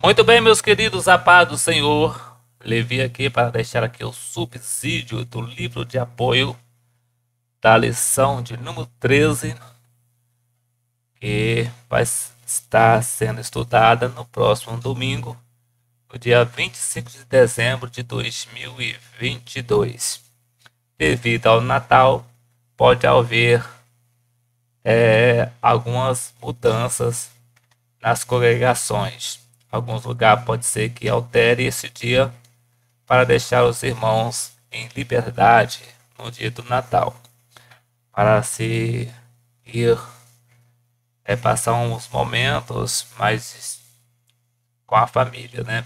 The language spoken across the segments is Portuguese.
Muito bem, meus queridos, a paz do Senhor. Levi aqui para deixar aqui o subsídio do livro de apoio da lição de número 13, que vai estar sendo estudada no próximo domingo, no dia 25 de dezembro de 2022. Devido ao Natal, pode haver algumas mudanças nas congregações. Alguns lugares pode ser que altere esse dia para deixar os irmãos em liberdade no dia do Natal, para se ir passar uns momentos mais com a família, né?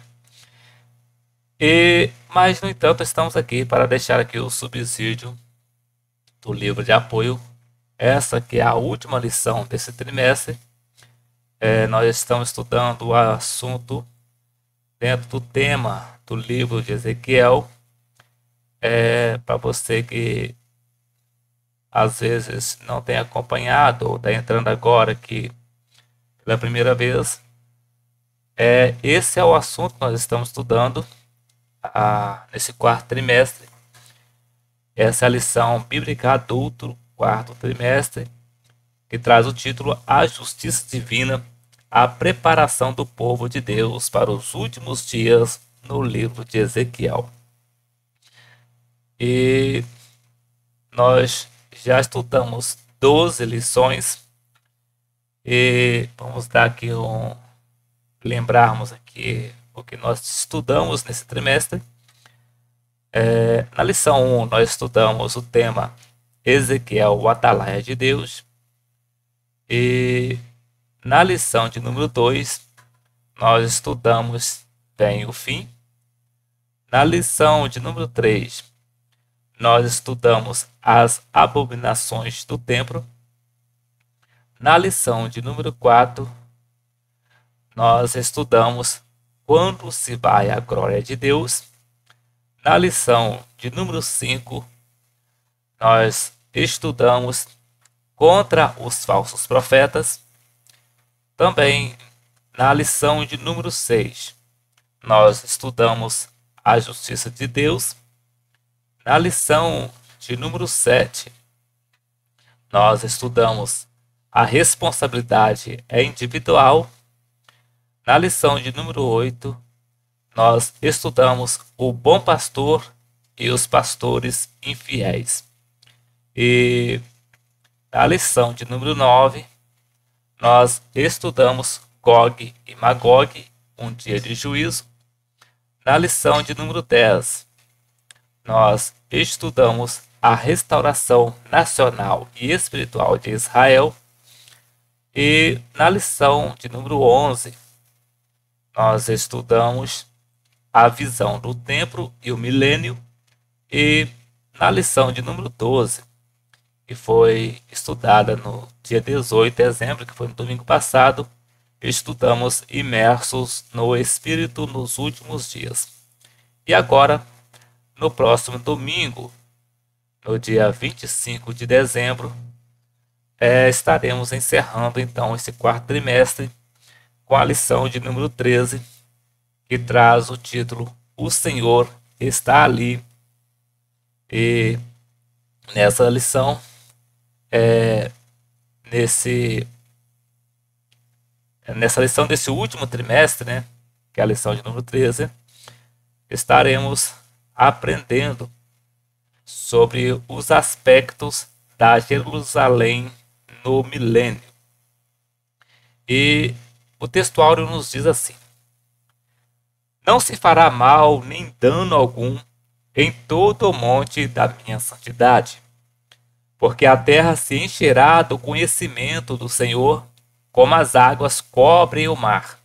Mas no entanto estamos aqui para deixar aqui o subsídio do livro de apoio. Essa que é a última lição desse trimestre. Nós estamos estudando o assunto dentro do tema do livro de Ezequiel. Para você que às vezes não tem acompanhado ou está entrando agora aqui pela primeira vez, esse é o assunto que nós estamos estudando nesse quarto trimestre. Essa é a lição bíblica adulto, quarto trimestre, que traz o título A Justiça Divina, a preparação do povo de Deus para os últimos dias no livro de Ezequiel. E nós já estudamos 12 lições e vamos dar aqui lembrarmos aqui o que nós estudamos nesse trimestre. Na lição 1 nós estudamos o tema Ezequiel, o Atalaia de Deus. E na lição de número 2, nós estudamos bem o fim. Na lição de número 3, nós estudamos as abominações do templo. Na lição de número 4, nós estudamos quando se vai a glória de Deus. Na lição de número 5, nós estudamos contra os falsos profetas. Também na lição de número 6, nós estudamos a justiça de Deus. Na lição de número 7, nós estudamos a responsabilidade individual. Na lição de número 8, nós estudamos o bom pastor e os pastores infiéis. E na lição de número 9, nós estudamos Gog e Magog, um dia de juízo. Na lição de número 10, nós estudamos a restauração nacional e espiritual de Israel. E na lição de número 11, nós estudamos a visão do templo e o milênio. E na lição de número 12, que foi estudada no dia 18 de dezembro, que foi no domingo passado, estudamos imersos no Espírito nos últimos dias. E agora, no próximo domingo, no dia 25 de dezembro, estaremos encerrando então esse quarto trimestre com a lição de número 13, que traz o título O Senhor está ali. E nessa lição, nessa lição desse último trimestre, né, que é a lição de número 13, estaremos aprendendo sobre os aspectos da Jerusalém no milênio. E o textuário nos diz assim: não se fará mal nem dano algum em todo o monte da minha santidade, porque a terra se encherá do conhecimento do Senhor, como as águas cobrem o mar.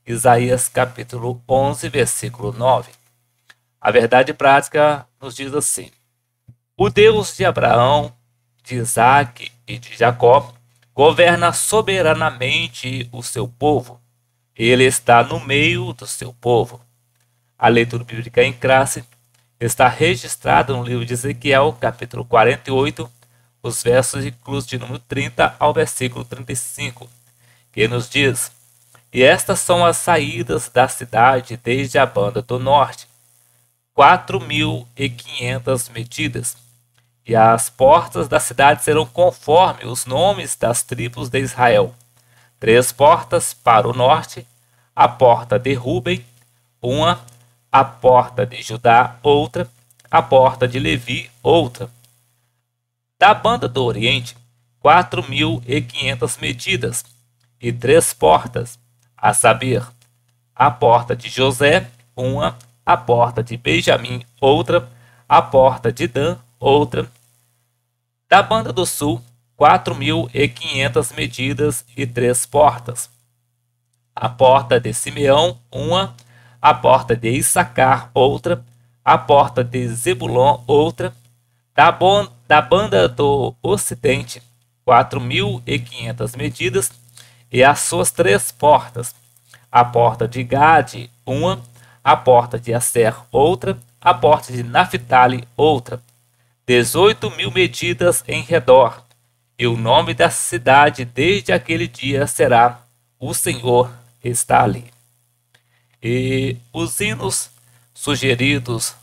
Isaías capítulo 11, versículo 9. A verdade prática nos diz assim: o Deus de Abraão, de Isaque e de Jacó governa soberanamente o seu povo. Ele está no meio do seu povo. A leitura bíblica em classe está registrada no livro de Ezequiel, capítulo 48, os versos inclusos de número 30 ao versículo 35, que nos diz: E estas são as saídas da cidade desde a banda do norte, 4.500 medidas. E as portas da cidade serão conforme os nomes das tribos de Israel. 3 portas para o norte, a porta de Ruben, uma, a porta de Judá, outra, a porta de Levi, outra. Da banda do oriente, 4.500 medidas e 3 portas, a saber, a porta de José, uma, a porta de Benjamim, outra, a porta de Dan, outra. Da banda do sul, 4.500 medidas e 3 portas. A porta de Simeão, uma, a porta de Issacar, outra, a porta de Zebulon, outra. Da banda do ocidente, 4.500 medidas e as suas 3 portas. A porta de Gade, uma, a porta de Asser, outra, a porta de Naphtali, outra. 18.000 medidas em redor, e o nome da cidade desde aquele dia será: O Senhor está ali. E os hinos sugeridos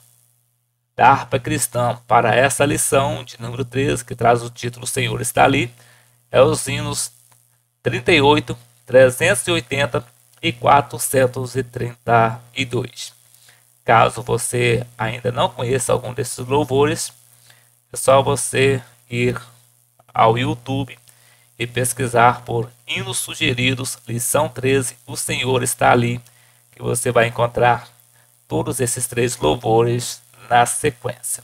da harpa cristã para essa lição de número 13, que traz o título O Senhor está ali, é os hinos 38, 380 e 432. Caso você ainda não conheça algum desses louvores, é só você ir ao YouTube e pesquisar por hinos sugeridos, lição 13, O Senhor está ali, que você vai encontrar todos esses 3 louvores na sequência.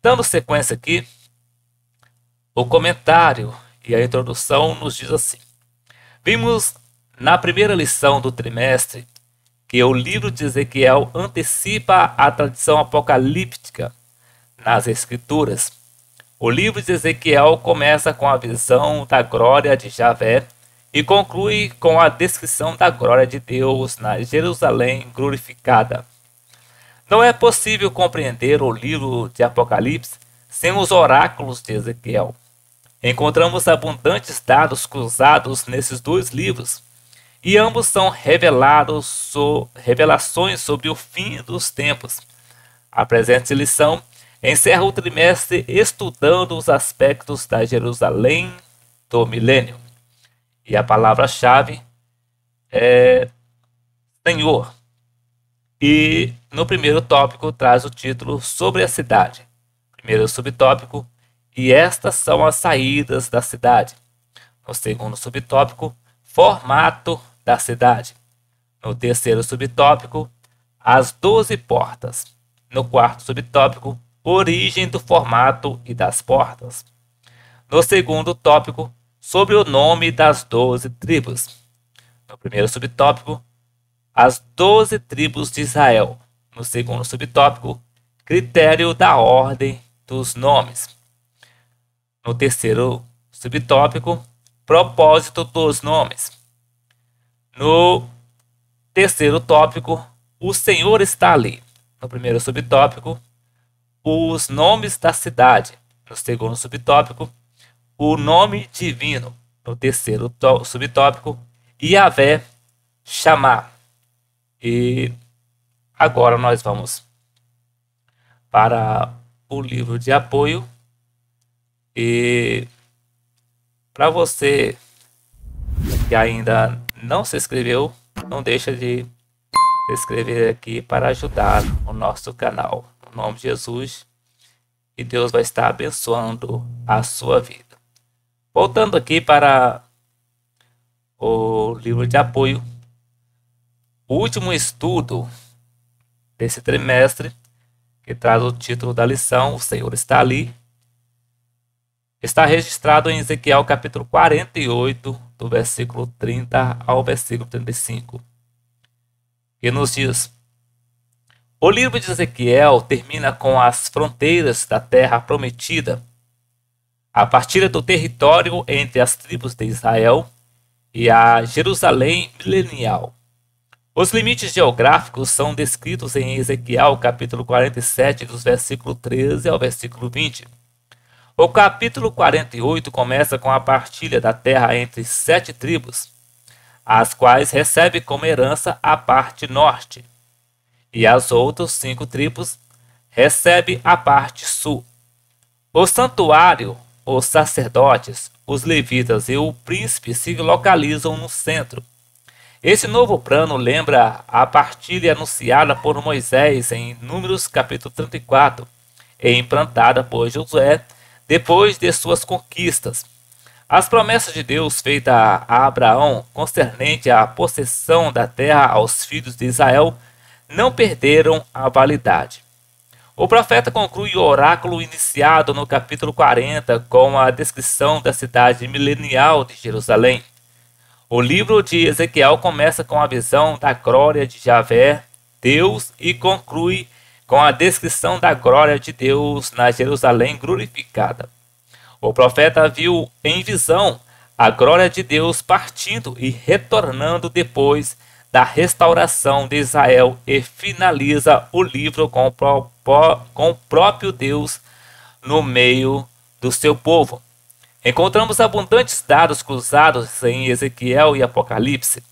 Dando sequência aqui, o comentário e a introdução nos diz assim: vimos na primeira lição do trimestre que o livro de Ezequiel antecipa a tradição apocalíptica nas Escrituras. O livro de Ezequiel começa com a visão da glória de Javé e conclui com a descrição da glória de Deus na Jerusalém glorificada. Não é possível compreender o livro de Apocalipse sem os oráculos de Ezequiel. Encontramos abundantes dados cruzados nesses 2 livros, e ambos são revelações sobre o fim dos tempos. A presente lição encerra o trimestre estudando os aspectos da Jerusalém do milênio. E a palavra-chave é Senhor. E no primeiro tópico traz o título Sobre a cidade. Primeiro subtópico, e estas são as saídas da cidade. No segundo subtópico, formato da cidade. No terceiro subtópico, as 12 portas. No quarto subtópico, origem do formato e das portas. No segundo tópico, sobre o nome das 12 tribos. No primeiro subtópico, as 12 tribos de Israel. No segundo subtópico, critério da ordem dos nomes. No terceiro subtópico, propósito dos nomes. No terceiro tópico, o Senhor está ali. No primeiro subtópico, os nomes da cidade. No segundo subtópico, o nome divino. No terceiro subtópico, Yahvé chamar. E agora nós vamos para o livro de apoio. E para você que ainda não se inscreveu, não deixa de se inscrever aqui para ajudar o nosso canal. Em nome de Jesus, e Deus vai estar abençoando a sua vida. Voltando aqui para o livro de apoio, o último estudo desse trimestre, que traz o título da lição, O Senhor está ali, está registrado em Ezequiel capítulo 48, do versículo 30 ao versículo 35, que nos diz: o livro de Ezequiel termina com as fronteiras da terra prometida, a partilha do território entre as tribos de Israel e a Jerusalém milenial. Os limites geográficos são descritos em Ezequiel capítulo 47, dos versículos 13 ao versículo 20. O capítulo 48 começa com a partilha da terra entre 7 tribos. as quais recebe como herança a parte norte, e as outras 5 tribos recebe a parte sul. O santuário, os sacerdotes, os levitas e o príncipe se localizam no centro. Esse novo plano lembra a partilha anunciada por Moisés em Números capítulo 34 e implantada por Josué depois de suas conquistas. As promessas de Deus feitas a Abraão concernente à possessão da terra aos filhos de Israel não perderam a validade. O profeta conclui o oráculo iniciado no capítulo 40 com a descrição da cidade milenial de Jerusalém. O livro de Ezequiel começa com a visão da glória de Javé, Deus, e conclui com a descrição da glória de Deus na Jerusalém glorificada. O profeta viu em visão a glória de Deus partindo e retornando depois da restauração de Israel e finaliza o livro com o próprio Deus no meio do seu povo. Encontramos abundantes dados cruzados em Ezequiel e Apocalipse,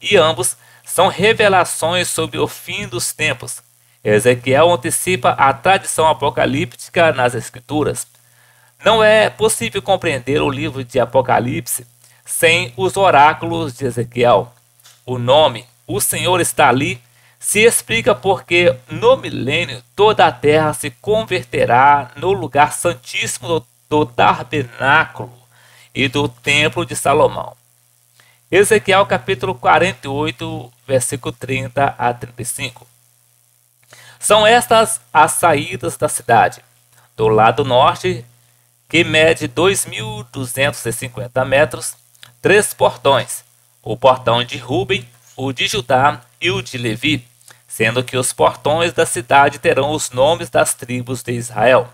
e ambos são revelações sobre o fim dos tempos. Ezequiel antecipa a tradição apocalíptica nas Escrituras. Não é possível compreender o livro de Apocalipse sem os oráculos de Ezequiel. O nome, o Senhor está ali, se explica porque no milênio toda a terra se converterá no lugar santíssimo do tabernáculo e do templo de Salomão. Ezequiel capítulo 48, versículo 30 a 35. São estas as saídas da cidade. Do lado norte, que mede 2.250 metros, 3 portões, o portão de Ruben, o de Judá e o de Levi, sendo que os portões da cidade terão os nomes das tribos de Israel.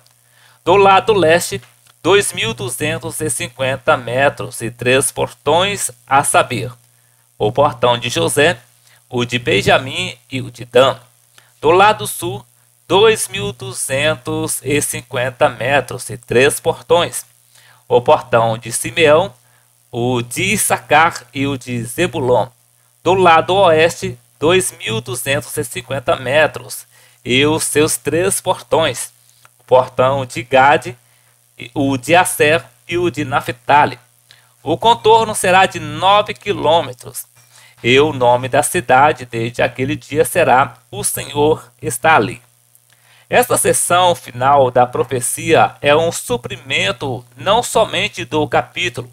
Do lado leste, 2.250 metros e 3 portões, a saber, o portão de José, o de Benjamim e o de Dan. Do lado sul, 2.250 metros e 3 portões, o portão de Simeão, o de Issacar e o de Zebulon. Do lado oeste, 2.250 metros e os seus 3 portões, o portão de Gade, o de Asser e o de Naphtali. O contorno será de 9 quilômetros, e o nome da cidade desde aquele dia será O Senhor está ali. Esta seção final da profecia é um suprimento não somente do capítulo,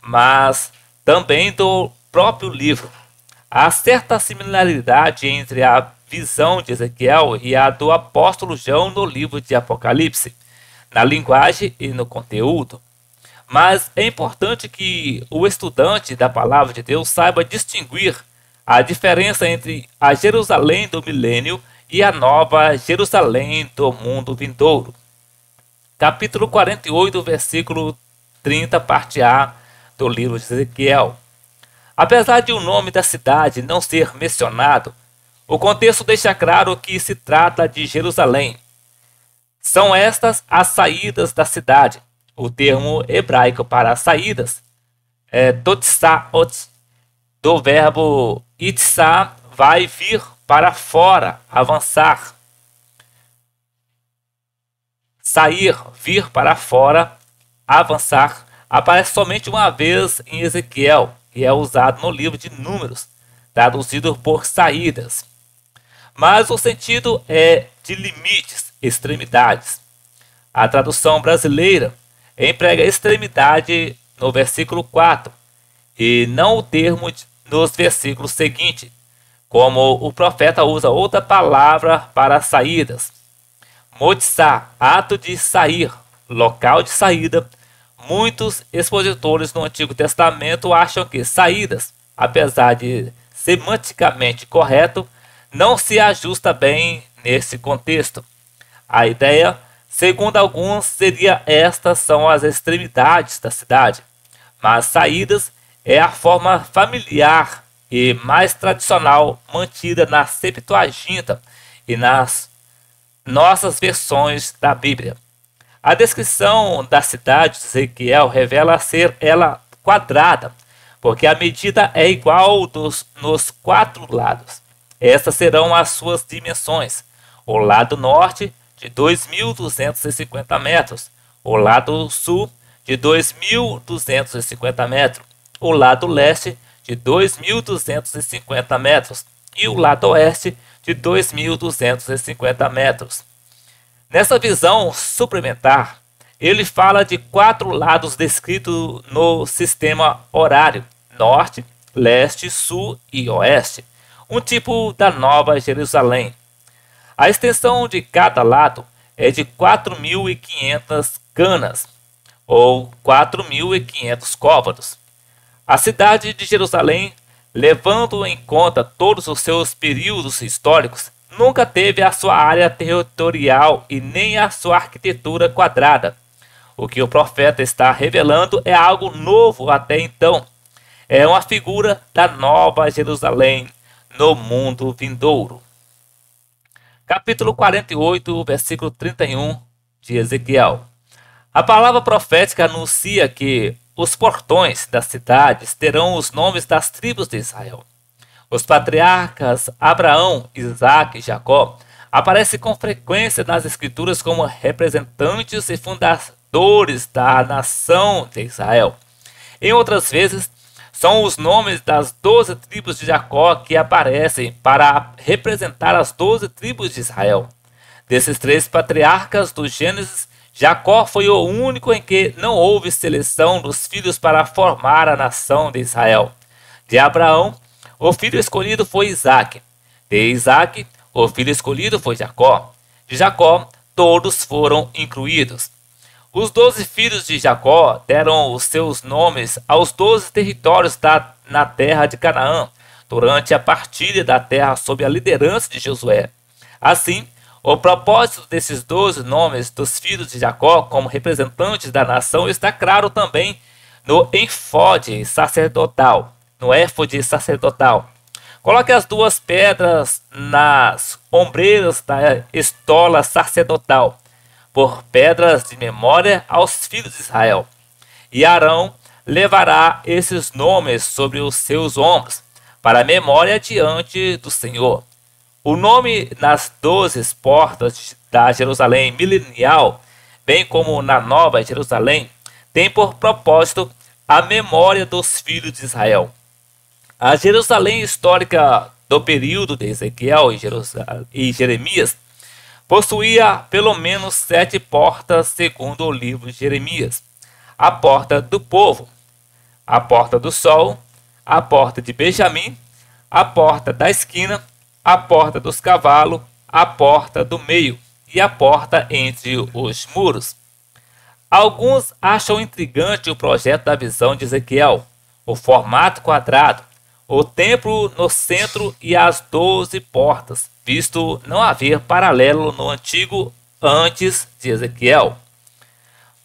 mas também do próprio livro. Há certa similaridade entre a visão de Ezequiel e a do apóstolo João no livro de Apocalipse, na linguagem e no conteúdo. Mas é importante que o estudante da palavra de Deus saiba distinguir a diferença entre a Jerusalém do milênio e a nova Jerusalém do mundo vindouro. Capítulo 48, versículo 30, parte A do livro de Ezequiel. Apesar de o nome da cidade não ser mencionado, o contexto deixa claro que se trata de Jerusalém. São estas as saídas da cidade. O termo hebraico para as saídas é totsaot, do verbo itzá, vai vir para fora, avançar. Sair, vir para fora, avançar, aparece somente uma vez em Ezequiel e é usado no livro de Números, traduzido por saídas. Mas o sentido é de limites, extremidades. A tradução brasileira emprega extremidade no versículo 4 e não o termo nos versículos seguintes, como o profeta usa outra palavra para saídas. Motzá, ato de sair, local de saída. Muitos expositores no Antigo Testamento acham que saídas, apesar de semanticamente correto, não se ajusta bem nesse contexto. A ideia, segundo alguns, seria estas são as extremidades da cidade, mas saídas é a forma familiar e mais tradicional mantida na Septuaginta e nas nossas versões da Bíblia. A descrição da cidade de Ezequiel revela ser ela quadrada, porque a medida é igual nos 4 lados. Estas serão as suas dimensões: o lado norte de 2.250 metros, o lado sul de 2.250 metros, o lado leste de 2.250 metros e o lado oeste de 2.250 metros. Nessa visão suplementar, ele fala de 4 lados descritos no sistema horário: norte, leste, sul e oeste, um tipo da Nova Jerusalém. A extensão de cada lado é de 4.500 canas, ou 4.500 côvados. A cidade de Jerusalém, levando em conta todos os seus períodos históricos, nunca teve a sua área territorial e nem a sua arquitetura quadrada. O que o profeta está revelando é algo novo até então. É uma figura da Nova Jerusalém no mundo vindouro. Capítulo 48, versículo 31 de Ezequiel. A palavra profética anuncia que os portões das cidades terão os nomes das tribos de Israel. Os patriarcas Abraão, Isaque e Jacó aparecem com frequência nas escrituras como representantes e fundadores da nação de Israel. Em outras vezes, são os nomes das 12 tribos de Jacó que aparecem para representar as 12 tribos de Israel. Desses 3 patriarcas do Gênesis, Jacó foi o único em que não houve seleção dos filhos para formar a nação de Israel. De Abraão, o filho escolhido foi Isaque. De Isaque, o filho escolhido foi Jacó. De Jacó, todos foram incluídos. Os 12 filhos de Jacó deram os seus nomes aos 12 territórios na terra de Canaã, durante a partilha da terra sob a liderança de Josué. Assim, o propósito desses 12 nomes dos filhos de Jacó como representantes da nação está claro também no éfode sacerdotal. Coloque as 2 pedras nas ombreiras da estola sacerdotal, por pedras de memória aos filhos de Israel. E Arão levará esses nomes sobre os seus ombros, para a memória diante do Senhor. O nome nas 12 portas da Jerusalém milenial, bem como na Nova Jerusalém, tem por propósito a memória dos filhos de Israel. A Jerusalém histórica do período de Ezequiel e Jeremias possuía pelo menos 7 portas segundo o livro de Jeremias: a porta do povo, a porta do sol, a porta de Benjamim, a porta da esquina, a porta dos cavalos, a porta do meio e a porta entre os muros. Alguns acham intrigante o projeto da visão de Ezequiel: o formato quadrado, o templo no centro e as 12 portas, visto não haver paralelo no antigo antes de Ezequiel.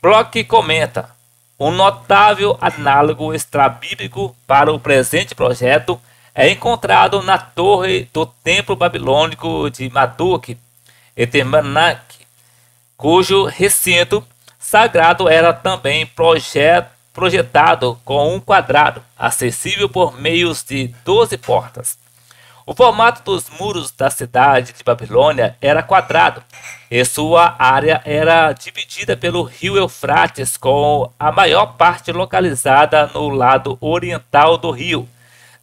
Bloch comenta: um notável análogo extrabíblico para o presente projeto é encontrado na torre do templo babilônico de Marduk, Etermanakh, cujo recinto sagrado era também projetado com um quadrado, acessível por meio de 12 portas. O formato dos muros da cidade de Babilônia era quadrado, e sua área era dividida pelo rio Eufrates, com a maior parte localizada no lado oriental do rio,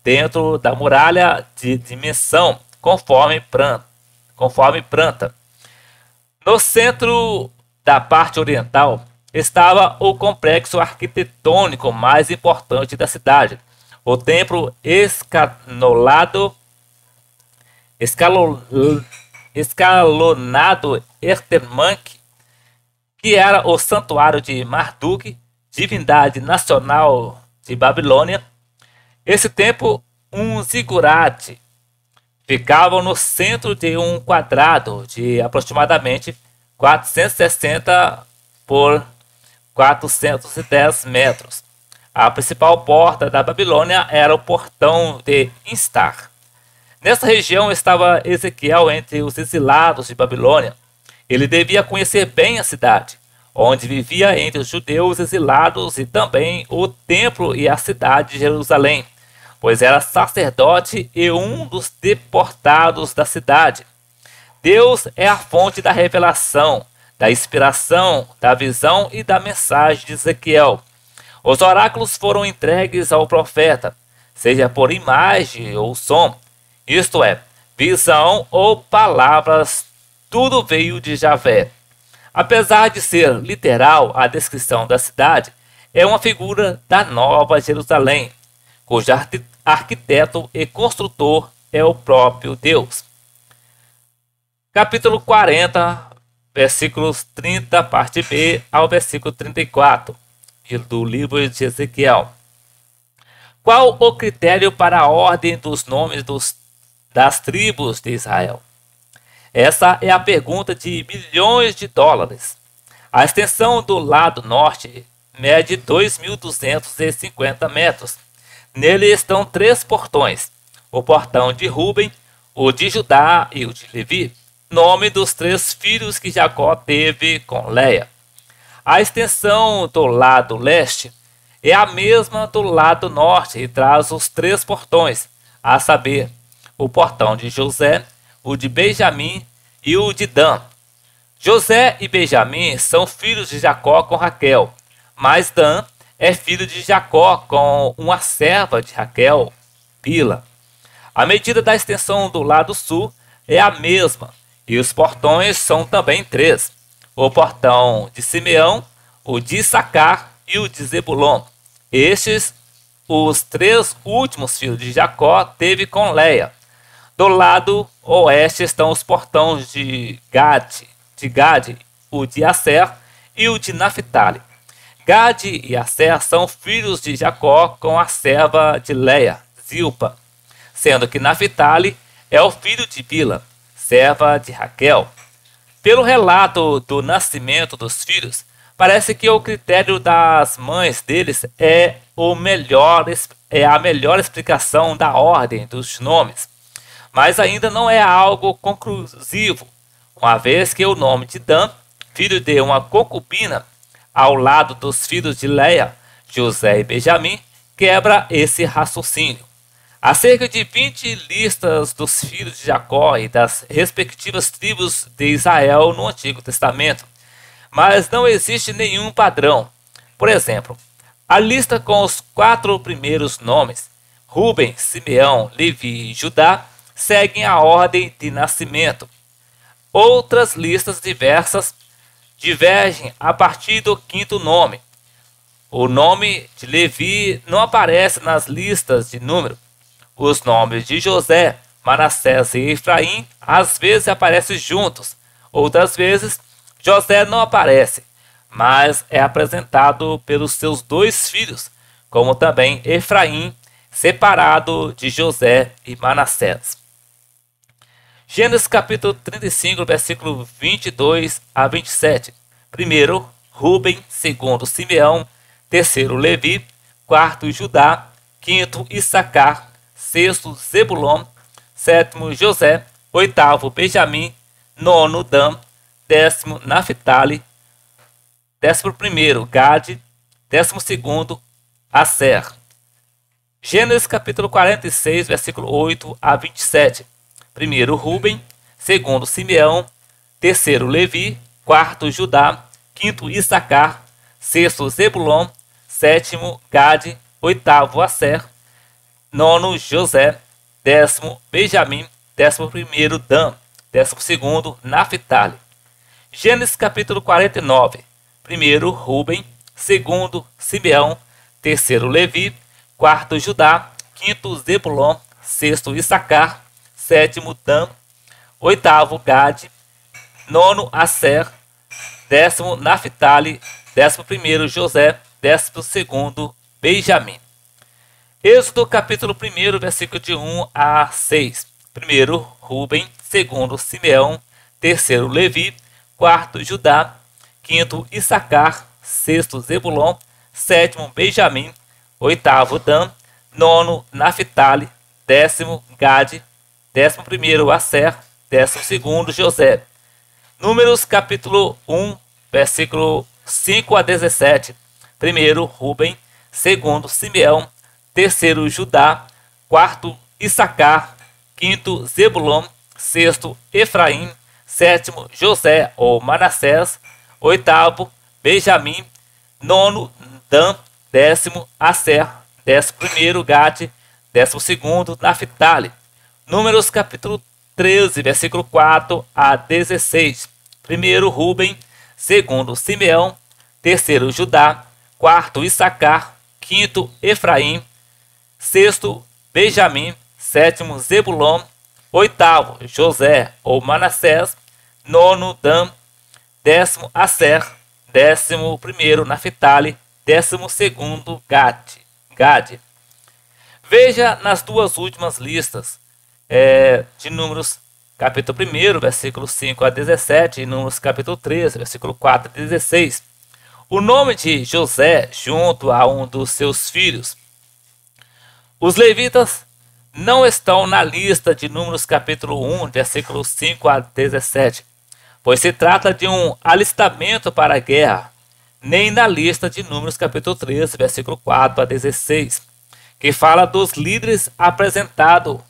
dentro da muralha de dimensão, conforme planta. No centro da parte oriental estava o complexo arquitetônico mais importante da cidade, o templo escalonado Etermanakh, que era o santuário de Marduk, divindade nacional de Babilônia. Esse templo, um zigurate, ficava no centro de um quadrado de aproximadamente 460 por 410 metros. A principal porta da Babilônia era o portão de Instar. Nessa região estava Ezequiel entre os exilados de Babilônia. Ele devia conhecer bem a cidade. onde vivia entre os judeus exilados, e também o templo e a cidade de Jerusalém, pois era sacerdote e um dos deportados da cidade. Deus é a fonte da revelação, da inspiração, da visão e da mensagem de Ezequiel. Os oráculos foram entregues ao profeta, seja por imagem ou som, isto é, visão ou palavras, tudo veio de Javé. Apesar de ser literal, a descrição da cidade é uma figura da Nova Jerusalém, cujo arquiteto e construtor é o próprio Deus. Capítulo 40, versículos 30, parte B, ao versículo 34, do livro de Ezequiel. Qual o critério para a ordem dos nomes das tribos de Israel? Essa é a pergunta de milhões de dólares. A extensão do lado norte mede 2.250 metros. Nele estão 3 portões: o portão de Ruben, o de Judá e o de Levi, nome dos 3 filhos que Jacó teve com Leia. A extensão do lado leste é a mesma do lado norte e traz os 3 portões, a saber, o portão de José, o de Benjamim e o de Dan. José e Benjamim são filhos de Jacó com Raquel, mas Dan é filho de Jacó com uma serva de Raquel, Bila. A medida da extensão do lado sul é a mesma, e os portões são também 3. O portão de Simeão, o de Issacar e o de Zebulon. Estes, os 3 últimos filhos de Jacó teve com Leia. Do lado oeste estão os portões de Gade, o de Asser e o de Naphtali. Gade e Asser são filhos de Jacó com a serva de Leia, Zilpa, sendo que Naphtali é o filho de Bila, serva de Raquel. Pelo relato do nascimento dos filhos, parece que o critério das mães deles é a melhor explicação da ordem dos nomes, mas ainda não é algo conclusivo, uma vez que o nome de Dan, filho de uma concubina, ao lado dos filhos de Leia, José e Benjamim, quebra esse raciocínio. Há cerca de 20 listas dos filhos de Jacó e das respectivas tribos de Israel no Antigo Testamento, mas não existe nenhum padrão. Por exemplo, a lista com os 4 primeiros nomes, Ruben, Simeão, Levi e Judá, seguem a ordem de nascimento. Outras listas divergem a partir do 5º nome. O nome de Levi não aparece nas listas de número. Os nomes de José, Manassés e Efraim às vezes aparecem juntos. Outras vezes, José não aparece, mas é apresentado pelos seus 2 filhos, como também Efraim, separado de José e Manassés. Gênesis capítulo 35, versículo 22 a 27. Primeiro, Ruben. Segundo, Simeão. Terceiro, Levi. Quarto, Judá. Quinto, Issacar. Sexto, Zebulon. Sétimo, José. Oitavo, Benjamim. Nono, Dan. Décimo, Naphtali. 11º, Gade. 12º, Asser. Gênesis capítulo 46, versículo 8 a 27. Primeiro, Ruben. Segundo, Simeão. Terceiro, Levi. Quarto, Judá. Quinto, Issacar. Sexto, Zebulon. Sétimo, Gade. Oitavo, Asser. Nono, José. 10º, Benjamim. 11º, Dan. 12º, Naphtali. Gênesis capítulo 49. Primeiro, Ruben. Segundo, Simeão. Terceiro, Levi. Quarto, Judá. Quinto, Zebulon. Sexto, Issacar. Sétimo, Dan. Oitavo, Gade. Nono, Asser. 10º, Naphtali. 11º, José. 12º, Benjamim. Êxodo capítulo 1, versículo de 1 a 6. Primeiro, Ruben. Segundo, Simeão. Terceiro, Levi. Quarto, Judá. Quinto, Issacar. Sexto, Zebulon. Sétimo, Benjamim. Oitavo, Dan. Nono, Naphtali. 10º, Gade. 11º, Asser. 12º, José. Números capítulo 1, versículo 5 a 17. Primeiro, Rubem. Segundo, Simeão. Terceiro, Judá. Quarto, Issacar. Quinto, Zebulon. Sexto, Efraim. Sétimo, José ou Manassés. Oitavo, Benjamim. Nono, Dan. Décimo, Asser. 11º, Gade. 12º, Naphtali. Números capítulo 13, versículo 4 a 16. Primeiro, Rubem. Segundo, Simeão. Terceiro, Judá. Quarto, Issacar. Quinto, Efraim. Sexto, Benjamim. Sétimo, Zebulon. Oitavo, José ou Manassés. Nono, Dan. Décimo, Asser. 11º, Naphtali. 12º, Gade. Veja nas duas últimas listas de Números capítulo 1, versículo 5 a 17 e Números capítulo 13, versículo 4 a 16. O nome de José junto a um dos seus filhos. Os levitas não estão na lista de Números capítulo 1, versículo 5 a 17, pois se trata de um alistamento para a guerra, nem na lista de Números capítulo 13, versículo 4 a 16, que fala dos líderes apresentando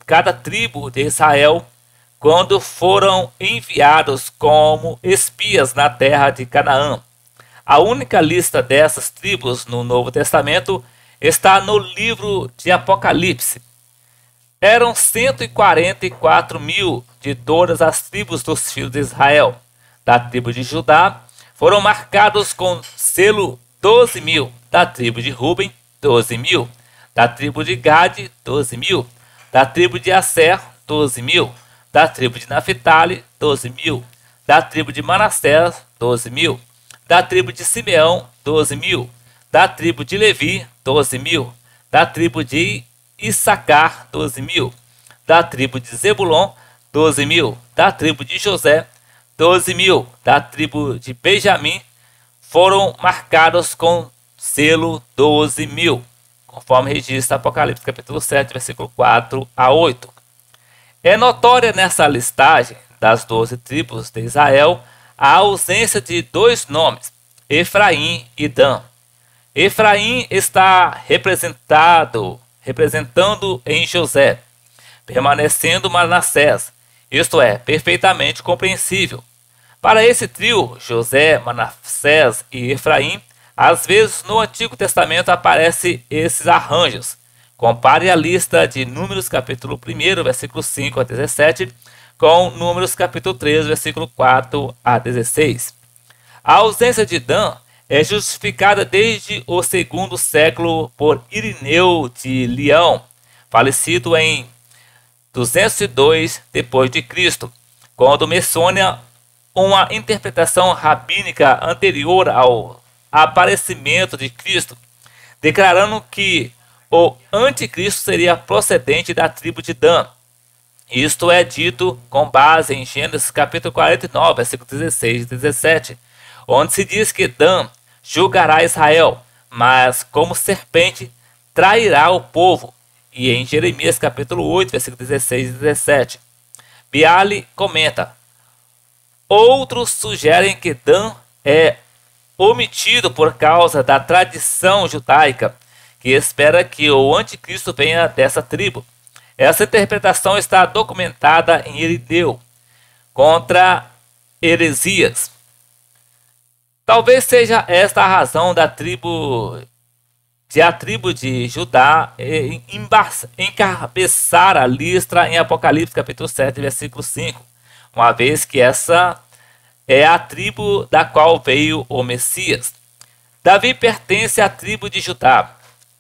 cada tribo de Israel quando foram enviados como espias na terra de Canaã. A única lista dessas tribos no Novo Testamento está no livro de Apocalipse. Eram 144 mil de todas as tribos dos filhos de Israel. Da tribo de Judá foram marcados com selo 12 mil. Da tribo de Rubem, 12 mil. Da tribo de Gade, 12 mil. Da tribo de Asser, 12 mil. Da tribo de Naphtali, 12 mil. Da tribo de Manassés, 12 mil. Da tribo de Simeão, 12 mil. Da tribo de Levi, 12 mil. Da tribo de Issacar, 12 mil. Da tribo de Zebulon, 12 mil. Da tribo de José, 12 mil. Da tribo de Benjamim foram marcados com selo 12 mil, conforme registra Apocalipse capítulo 7, versículo 4 a 8. É notória nessa listagem das 12 tribos de Israel a ausência de dois nomes, Efraim e Dan. Efraim está representando em José, permanecendo Manassés, isto é, perfeitamente compreensível. Para esse trio, José, Manassés e Efraim, às vezes no Antigo Testamento aparecem esses arranjos. Compare a lista de Números capítulo 1, versículo 5 a 17, com Números capítulo 3, versículo 4 a 16. A ausência de Dan é justificada desde o segundo século por Irineu de Leão, falecido em 202 d.C., quando menciona uma interpretação rabínica anterior ao aparecimento de Cristo, declarando que o anticristo seria procedente da tribo de Dan. Isto é dito com base em Gênesis capítulo 49, versículo 16 e 17, onde se diz que Dan julgará Israel, mas como serpente trairá o povo, e em Jeremias capítulo 8, versículo 16 e 17. Biali comenta: outros sugerem que Dan é omitido por causa da tradição judaica, que espera que o anticristo venha dessa tribo. Essa interpretação está documentada em Irineu contra heresias. Talvez seja esta a razão da tribo de Judá encabeçar a lista em Apocalipse capítulo 7, versículo 5, uma vez que essa é a tribo da qual veio o Messias. Davi pertence à tribo de Judá.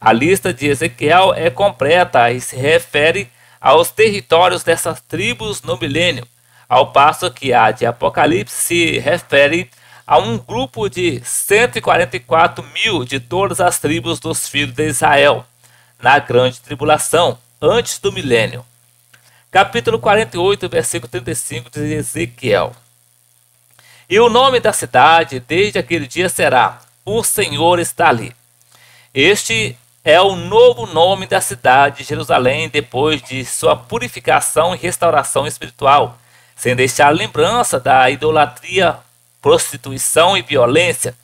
A lista de Ezequiel é completa e se refere aos territórios dessas tribos no milênio, ao passo que a de Apocalipse se refere a um grupo de 144 mil de todas as tribos dos filhos de Israel, na grande tribulação, antes do milênio. Capítulo 48, versículo 35 de Ezequiel. E o nome da cidade desde aquele dia será: O Senhor está ali. Este é o novo nome da cidade de Jerusalém depois de sua purificação e restauração espiritual, sem deixar lembrança da idolatria prostituição e violência.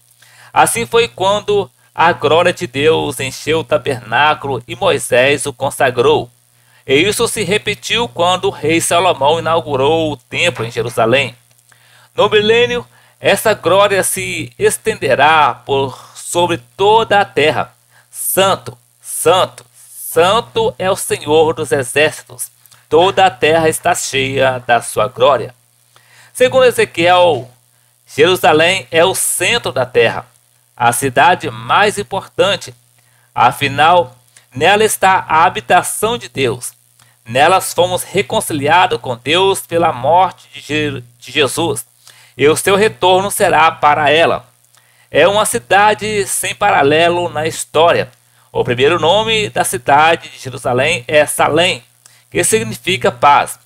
Assim foi quando a glória de Deus encheu o tabernáculo e Moisés o consagrou. E isso se repetiu quando o rei Salomão inaugurou o templo em Jerusalém. No milênio, essa glória se estenderá por sobre toda a terra. Santo, santo, santo é o Senhor dos exércitos. Toda a terra está cheia da sua glória. Segundo Ezequiel, Jerusalém é o centro da terra, a cidade mais importante. Afinal, nela está a habitação de Deus. Nelas fomos reconciliados com Deus pela morte de Jesus, e o seu retorno será para ela. É uma cidade sem paralelo na história. O primeiro nome da cidade de Jerusalém é Salém, que significa paz.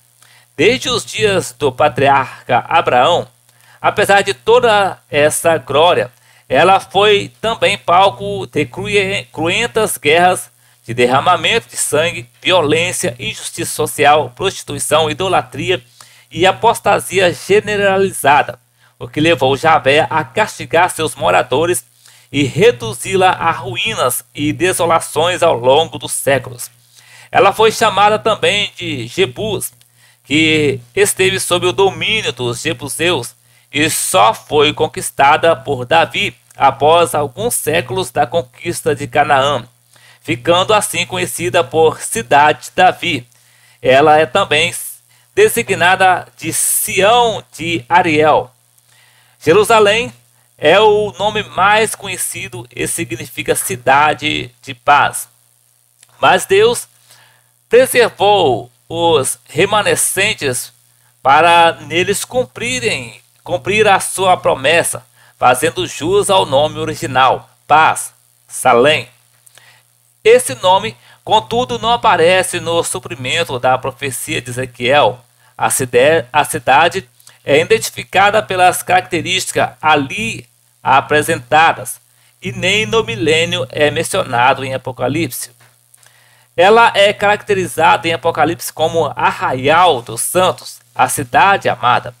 Desde os dias do patriarca Abraão, apesar de toda essa glória, ela foi também palco de cruentas guerras, de derramamento de sangue, violência, injustiça social, prostituição, idolatria e apostasia generalizada, o que levou Javé a castigar seus moradores e reduzi-la a ruínas e desolações ao longo dos séculos. Ela foi chamada também de Jebus, que esteve sob o domínio dos jebuseus e só foi conquistada por Davi após alguns séculos da conquista de Canaã, ficando assim conhecida por Cidade de Davi. Ela é também designada de Sião de Ariel. Jerusalém é o nome mais conhecido e significa cidade de paz. Mas Deus preservou os remanescentes para neles cumprir a sua promessa, fazendo jus ao nome original, paz, Salém. Esse nome, contudo, não aparece no suprimento da profecia de Ezequiel. A cidade é identificada pelas características ali apresentadas, e nem no milênio é mencionado em Apocalipse. Ela é caracterizada em Apocalipse como Arraial dos Santos, a cidade amada.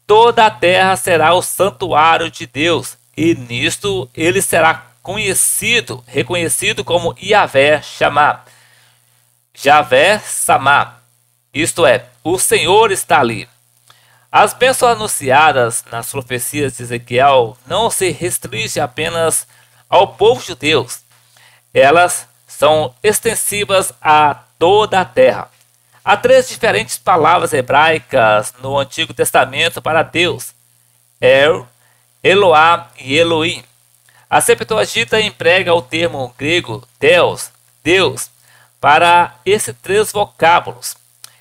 Toda a terra será o santuário de Deus, e nisto ele será reconhecido como Yahvé Shammah, Javé Samá, isto é, o Senhor está ali. As bênçãos anunciadas nas profecias de Ezequiel não se restringem apenas ao povo judeu. Elas são extensivas a toda a terra. Há 3 diferentes palavras hebraicas no Antigo Testamento para Deus: El, Eloá e Elohim. A Septuaginta emprega o termo grego Theos, Deus, para esses 3 vocábulos.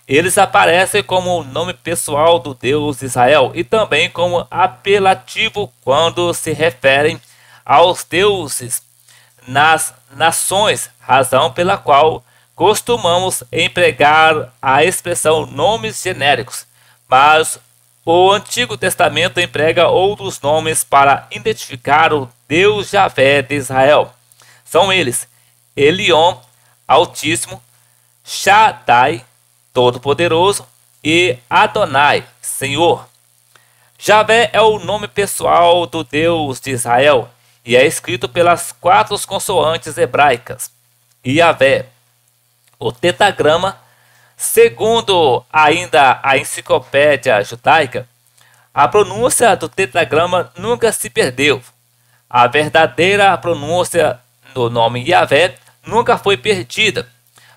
Eles aparecem como nome pessoal do Deus de Israel e também como apelativo quando se referem aos deuses nas nações, razão pela qual costumamos empregar a expressão nomes genéricos, mas o Antigo Testamento emprega outros nomes para identificar o Deus Javé de Israel. São eles: Elion, Altíssimo, Shaddai, Todo-Poderoso, e Adonai, Senhor. Javé é o nome pessoal do Deus de Israel e é escrito pelas 4 consoantes hebraicas. Yahvé. O tetragrama, segundo ainda a enciclopédia judaica, a pronúncia do tetragrama nunca se perdeu. A verdadeira pronúncia do nome Yahvé nunca foi perdida.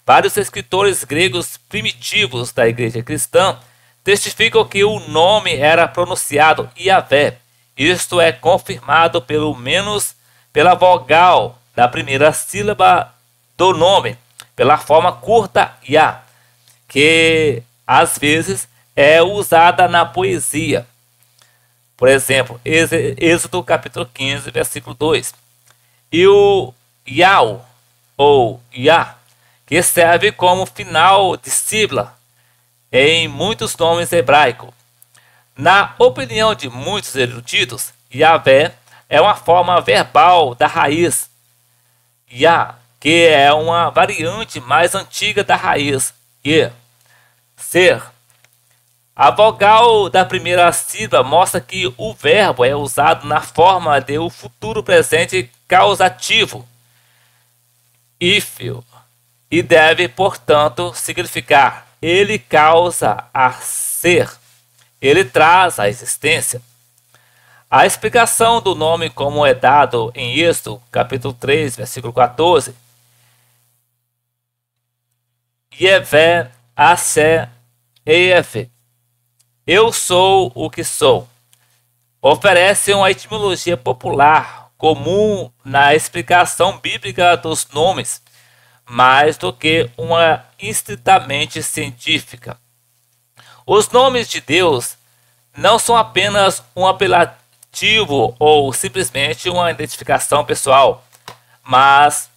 Vários escritores gregos primitivos da igreja cristã testificam que o nome era pronunciado Yahvé. Isto é confirmado pelo menos pela vogal da primeira sílaba do nome, pela forma curta Yah, que às vezes é usada na poesia. Por exemplo, Êxodo capítulo 15, versículo 2. E o Yau, ou Yah, que serve como final de sílaba em muitos nomes hebraicos. Na opinião de muitos eruditos, Yahvé é uma forma verbal da raiz Yah, que é uma variante mais antiga da raiz Ye, ser. A vogal da primeira sílaba mostra que o verbo é usado na forma de o futuro presente causativo, ifio, e deve, portanto, significar ele causa a ser, ele traz a existência. A explicação do nome como é dado em Êxodo, capítulo 3, versículo 14. Yevé, Assé, Efe. Eu sou o que sou. Oferece uma etimologia popular comum na explicação bíblica dos nomes, mais do que uma estritamente científica. Os nomes de Deus não são apenas um apelativo ou simplesmente uma identificação pessoal, mas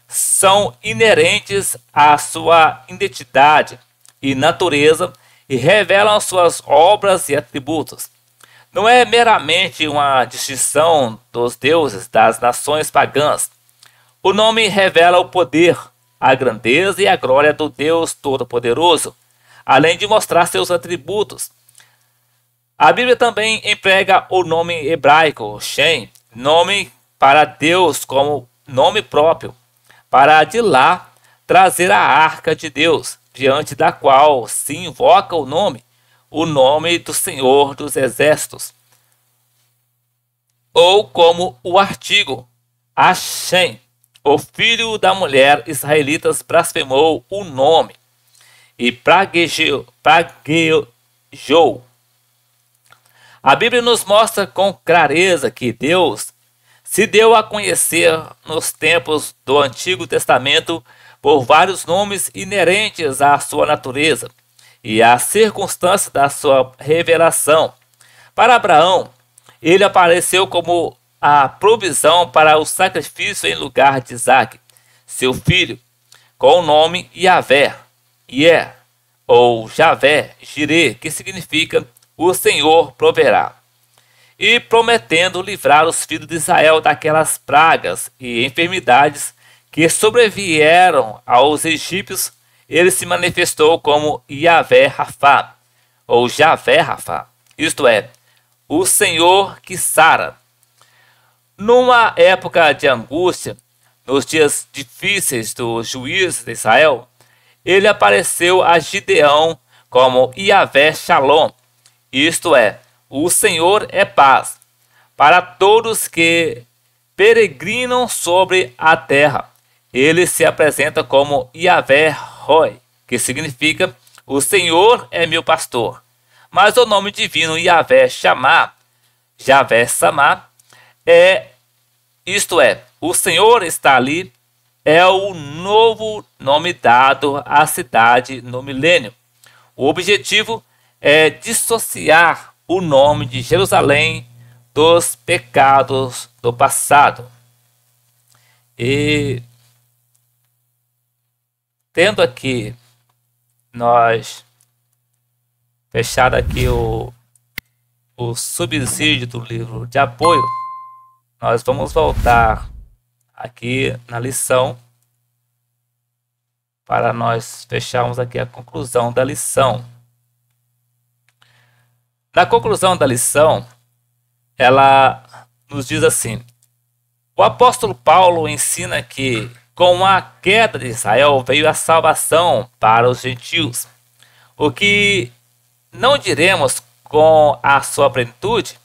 são inerentes à sua identidade e natureza e revelam suas obras e atributos. Não é meramente uma distinção dos deuses das nações pagãs. O nome revela o poder, a grandeza e a glória do Deus Todo-Poderoso, além de mostrar seus atributos. A Bíblia também emprega o nome hebraico, Shem, nome para Deus como nome próprio, para de lá trazer a arca de Deus, diante da qual se invoca o nome do Senhor dos Exércitos. Ou como o artigo, Hashem, o filho da mulher israelitas blasfemou o nome e praguejou. A Bíblia nos mostra com clareza que Deus se deu a conhecer nos tempos do Antigo Testamento por vários nomes inerentes à sua natureza e às circunstâncias da sua revelação. Para Abraão, ele apareceu como a provisão para o sacrifício em lugar de Isaque, seu filho, com o nome Yahvé, ou Javé, Jireh, que significa o Senhor proverá, e prometendo livrar os filhos de Israel daquelas pragas e enfermidades que sobrevieram aos egípcios. Ele se manifestou como Yahvé Rafá, ou Javé Rafá, isto é, o Senhor que sara. Numa época de angústia, nos dias difíceis dos juízes de Israel, ele apareceu a Gideão como Yahvé Shalom, isto é, o Senhor é paz, para todos que peregrinam sobre a terra. Ele se apresenta como Yahvé Roi, que significa o Senhor é meu pastor. Mas o nome divino Yahvé Shammah, Javé Samá, isto é, o Senhor está ali, é o novo nome dado à cidade no milênio. O objetivo é dissociar o nome de Jerusalém dos pecados do passado. E tendo aqui nós fechado aqui o subsídio do livro de apoio, nós vamos voltar aqui na lição para nós fecharmos aqui a conclusão da lição. Na conclusão da lição, ela nos diz assim: o apóstolo Paulo ensina que com a queda de Israel veio a salvação para os gentios. O que não diremos com a sua plenitude?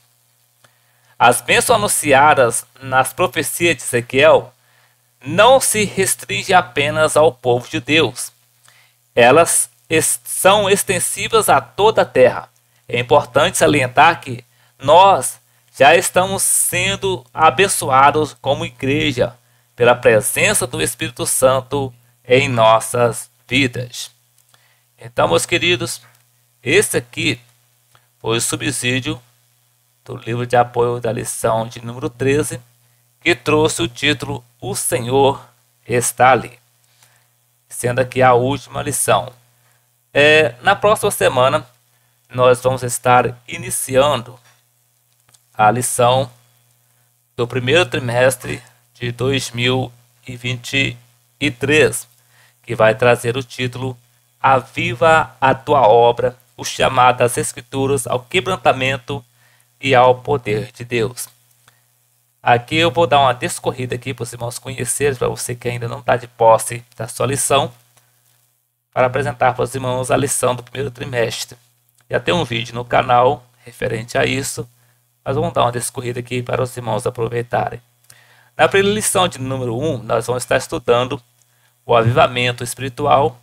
As bênçãos anunciadas nas profecias de Ezequiel não se restringem apenas ao povo de Deus. Elas são extensivas a toda a terra. É importante salientar que nós já estamos sendo abençoados como igreja pela presença do Espírito Santo em nossas vidas. Então, meus queridos, esse aqui foi o subsídio do livro de apoio da lição de número 13, que trouxe o título O Senhor está ali, sendo aqui a última lição. Na próxima semana, nós vamos estar iniciando a lição do primeiro trimestre de 2023, que vai trazer o título Aviva a Tua Obra o chamado das Escrituras ao quebrantamento e ao poder de Deus. Aqui eu vou dar uma discorrida aqui para os irmãos conhecerem, para você que ainda não está de posse da sua lição, para apresentar para os irmãos a lição do primeiro trimestre. Já tem um vídeo no canal referente a isso, mas vamos dar uma discorrida aqui para os irmãos aproveitarem. Na primeira lição de número 1, nós vamos estar estudando o avivamento espiritual.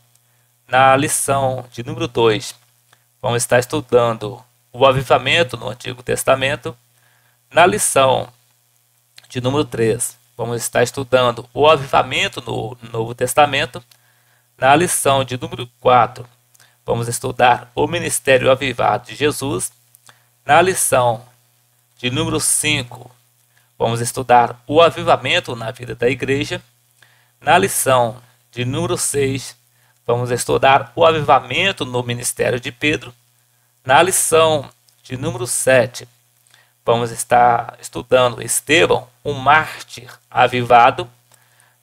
Na lição de número 2, vamos estar estudando o avivamento no Antigo Testamento. Na lição de número 3, vamos estar estudando o avivamento no Novo Testamento. Na lição de número 4, vamos estudar o ministério avivado de Jesus. Na lição de número 5, vamos estudar o avivamento na vida da igreja. Na lição de número 6, vamos estudar o avivamento no ministério de Pedro. Na lição de número 7, vamos estar estudando Estevão, um mártir avivado.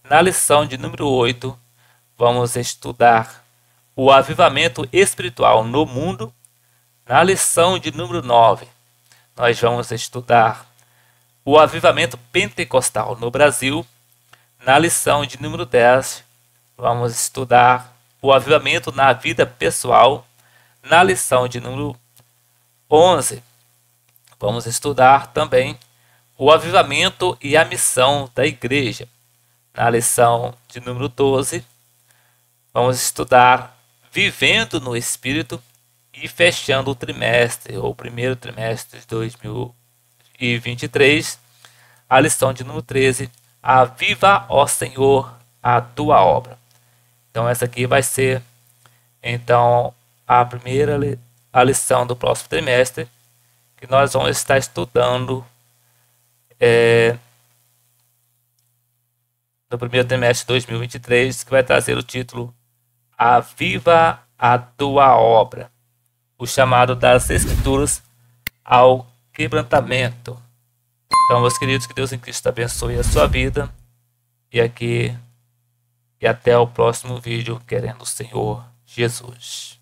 Na lição de número 8, vamos estudar o avivamento espiritual no mundo. Na lição de número 9, nós vamos estudar o avivamento pentecostal no Brasil. Na lição de número 10, vamos estudar o avivamento na vida pessoal. Na lição de número 11, vamos estudar também o avivamento e a missão da igreja. Na lição de número 12, vamos estudar vivendo no Espírito. E fechando o trimestre, ou o primeiro trimestre de 2023, a lição de número 13, aviva, ó Senhor, a tua obra. Então essa aqui vai ser então a primeira lição do próximo trimestre, que nós vamos estar estudando no primeiro trimestre de 2023, que vai trazer o título Aviva a tua obra, o chamado das Escrituras ao quebrantamento. Então, meus queridos, que Deus em Cristo abençoe a sua vida. E até o próximo vídeo, querendo o Senhor Jesus.